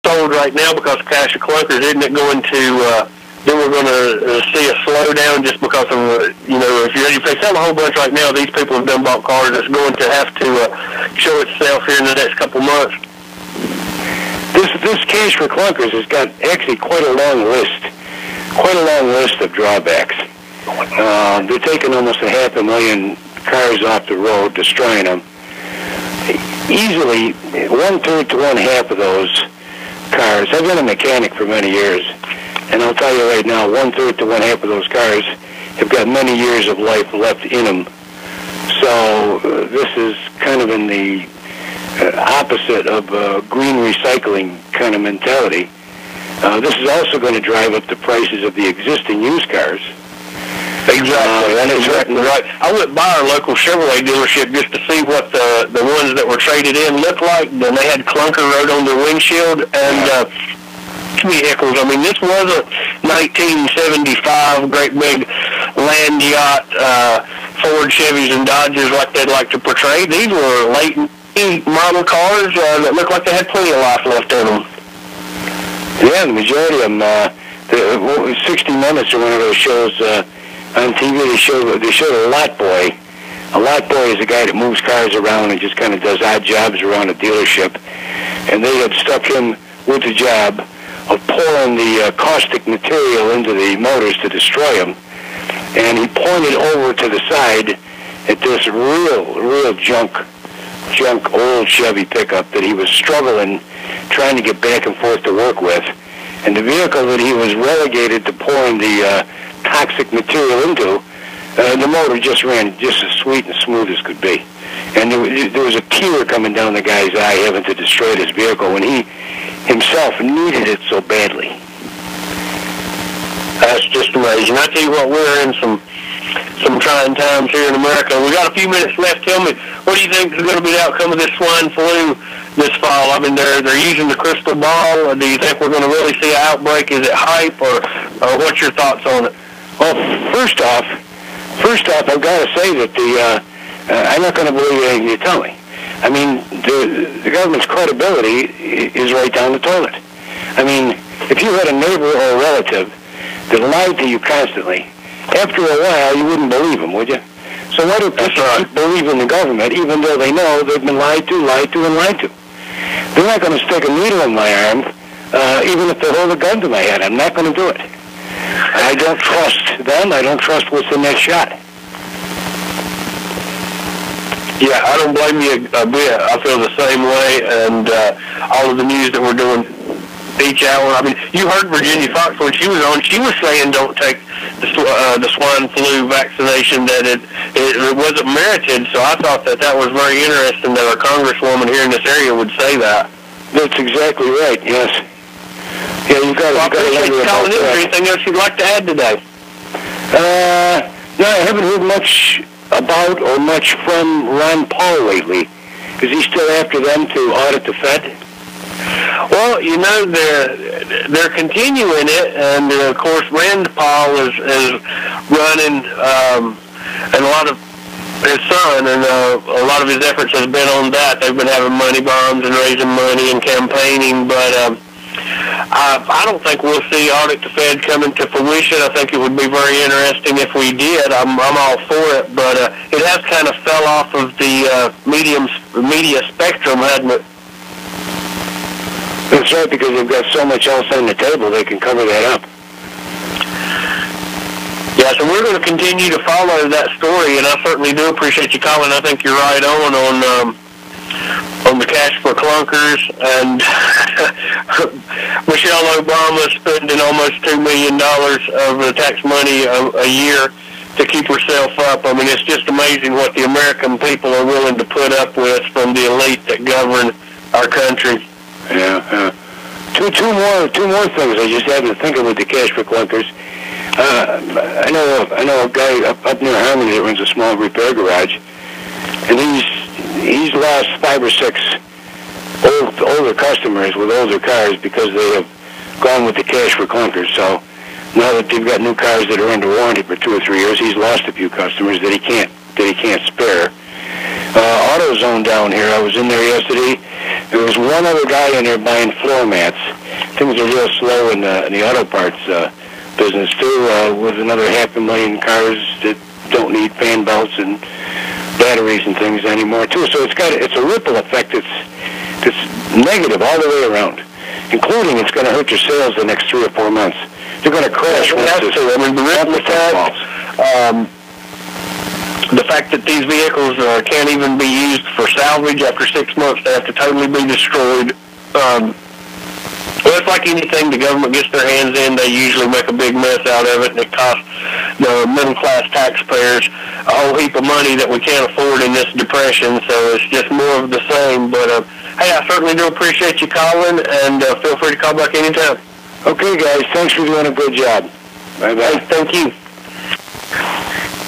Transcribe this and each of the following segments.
sold right now because of cash or clunkers, isn't it going to, then we're going to see a slowdown just because of, if they sell a whole bunch right now, these people have done bought cars. It's going to have to show itself here in the next couple months. This cash for clunkers has got actually quite a long list of drawbacks. They're taking almost 500,000 cars off the road, destroying them. Easily, 1/3 to 1/2 of those cars. I've been a mechanic for many years, and I'll tell you right now, 1/3 to 1/2 of those cars have got many years of life left in them. So this is kind of in the opposite of green recycling kind of mentality. This is also going to drive up the prices of the existing used cars. Exactly, that is right. I went by our local Chevrolet dealership just to see what the ones that were traded in looked like, and they had clunker wrote on their windshield, and vehicles. I mean, this was a 1975 great big land yacht, Ford, Chevys, and Dodges like they'd like to portray. These were late model cars that looked like they had plenty of life left in them. Yeah, the majority of them, 60 Minutes or one of those shows on TV, they showed a lot boy. A lot boy is a guy that moves cars around and just kind of does odd jobs around a dealership. And they had stuck him with the job of pouring the caustic material into the motors to destroy them. And he pointed over to the side at this real junk old Chevy pickup that he was struggling trying to get back and forth to work with. And the vehicle that he was relegated to pouring the toxic material into, the motor just ran just as sweet and smooth as could be. And there was a tear coming down the guy's eye having to destroy this vehicle when he himself needed it so badly. That's just amazing. I tell you what, we're in some trying times here in America. We got a few minutes left. Tell me, what do you think is going to be the outcome of this swine flu this fall? I mean, they're using the crystal ball. Do you think we're going to really see an outbreak? Is it hype, or what's your thoughts on it? Well, first off, I've got to say that I'm not going to believe anything you tell me. I mean, the government's credibility is right down the toilet. I mean, if you had a neighbor or a relative that lied to you constantly, after a while you wouldn't believe them, would you? So why do people keep believing the government even though they know they've been lied to? They're not going to stick a needle in my arm, even if they hold a gun to my head. I'm not going to do it. I don't trust them. I don't trust what's in that shot. Yeah, I don't blame you a bit. I feel the same way, and all of the news that we're doing each hour. I mean, you heard Virginia Fox when she was on. She was saying don't take the swine flu vaccination, that it wasn't merited. So I thought that was very interesting that a congresswoman here in this area would say that. That's exactly right. Yes. Yeah, you've got to. I appreciate you calling in. Is there anything else you'd like to add today? No, I haven't heard much about or much from Ron Paul lately. Is he still after them to audit the Fed? Well, you know, they're continuing it, and of course Rand Paul is running, and a lot of his son, and a lot of his efforts has been on that. They've been having money bombs and raising money and campaigning, but I don't think we'll see audit the Fed coming to fruition. I think it would be very interesting if we did. I'm all for it, but it has kind of fell off of the media spectrum, hasn't it? That's right, because they've got so much else on the table, they can cover that up. Yeah, so we're going to continue to follow that story, and I certainly do appreciate you calling. I think you're right on the cash for clunkers, and Michelle Obama spending almost $2 million of the tax money a year to keep herself up. I mean, it's just amazing what the American people are willing to put up with from the elite that govern our country. Yeah. Two more things I just had to think of with the cash for clunkers. I know a guy up near Harmony that runs a small repair garage, and he's lost 5 or 6 older customers with older cars because they have gone with the cash for clunkers. So now that they've got new cars that are under warranty for 2 or 3 years, he's lost a few customers that he can't spare. AutoZone down here, I was in there yesterday. There was one other guy in there buying floor mats, things are real slow in the auto parts business too, with another 500,000 cars that don't need fan belts and batteries and things anymore too. So it's a ripple effect that's negative all the way around, including it's going to hurt your sales the next 3 or 4 months. They're going to crash. I mean, the ripple effect, the fact that these vehicles can't even be used for salvage after 6 months, they have to totally be destroyed. Well, it's like anything the government gets their hands in, they usually make a big mess out of it, and it costs the middle-class taxpayers a whole heap of money that we can't afford in this depression, so it's just more of the same. But, hey, I certainly do appreciate you calling, and feel free to call back anytime. Okay, guys, thanks for doing a good job. Bye-bye. Hey, thank you.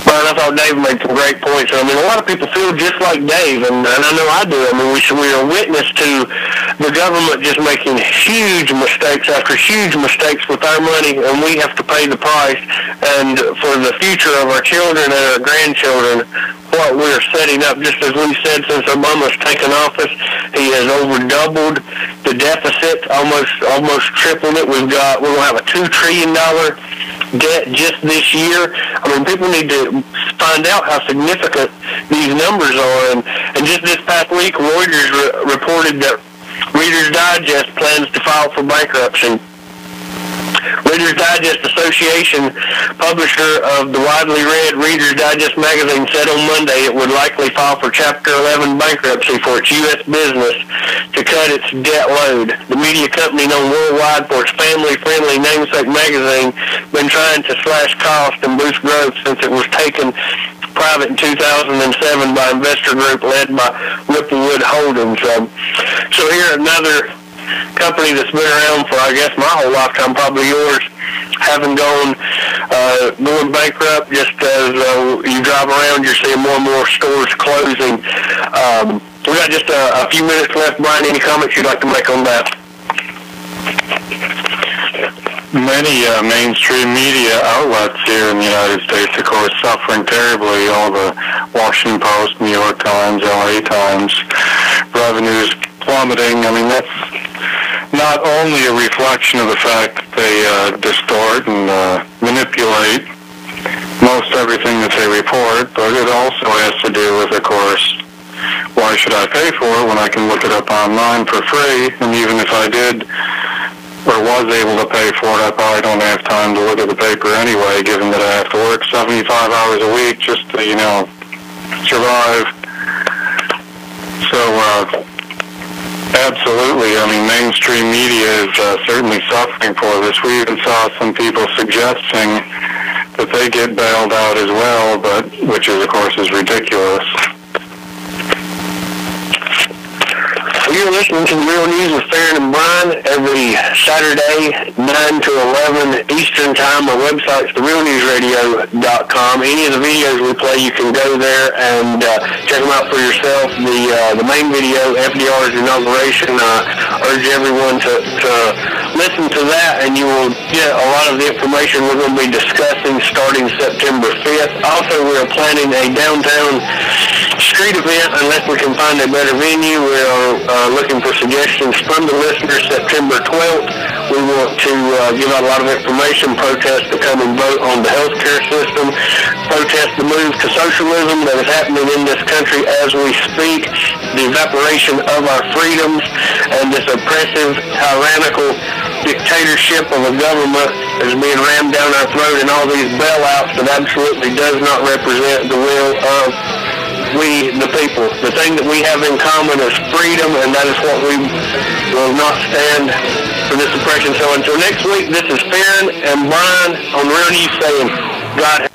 Brian, I thought Dave made some great points. I mean, a lot of people feel just like Dave, and I know I do. I mean, we are witness to the government just making huge mistakes after huge mistakes with our money, and we have to pay the price. And for the future of our children and our grandchildren, what we're setting up, just as we said, since Obama's taken office, he has over doubled the deficit, almost tripled it. We're going to have a $2 trillion debt just this year. I mean, people need to find out how significant these numbers are. And just this past week, Reuters reported that Reader's Digest plans to file for bankruptcy. Reader's Digest Association, publisher of the widely read Reader's Digest magazine, said on Monday it would likely file for Chapter 11 bankruptcy for its U.S. business to cut its debt load. The media company known worldwide for its family-friendly namesake magazine been trying to slash costs and boost growth since it was taken private in 2007 by investor group led by Ripplewood Holdings. So here another company that's been around for, I guess, my whole lifetime, probably yours, having going bankrupt. Just as you drive around, you're seeing more and more stores closing. We got just a few minutes left. Brian, any comments you'd like to make on that? Many mainstream media outlets here in the United States, of course, suffering terribly. All the Washington Post, New York Times, LA Times, revenues plummeting. I mean, that's not only a reflection of the fact that they distort and manipulate most everything that they report, but it also has to do with, of course, why should I pay for it when I can look it up online for free? And even if I did or was able to pay for it, I probably don't have time to look at the paper anyway, given that I have to work 75 hours a week just to, survive. So, absolutely. I mean, mainstream media is certainly suffering for this. We even saw some people suggesting that they get bailed out as well, but which is, of course, is ridiculous. You're listening to the Real News with Farron and Brian every Saturday, 9 to 11 Eastern Time. Our website's therealnewsradio.com. Any of the videos we play, you can go there and check them out for yourself. The main video, FDR's inauguration, I urge everyone to listen to that, and you will get a lot of the information we're going to be discussing starting September 5th. Also, we're planning a downtown street event unless we can find a better venue. We are looking for suggestions from the listeners. September 12th, we want to give out a lot of information, protest the coming vote on the healthcare system, protest the move to socialism that is happening in this country as we speak, the evaporation of our freedoms, and this oppressive, tyrannical dictatorship of a government is being rammed down our throat, and all these bailouts that absolutely does not represent the will of we, the people. The thing that we have in common is freedom, and that is what we will not stand for this oppression. So until next week, this is Farron and Brian on Real News saying, God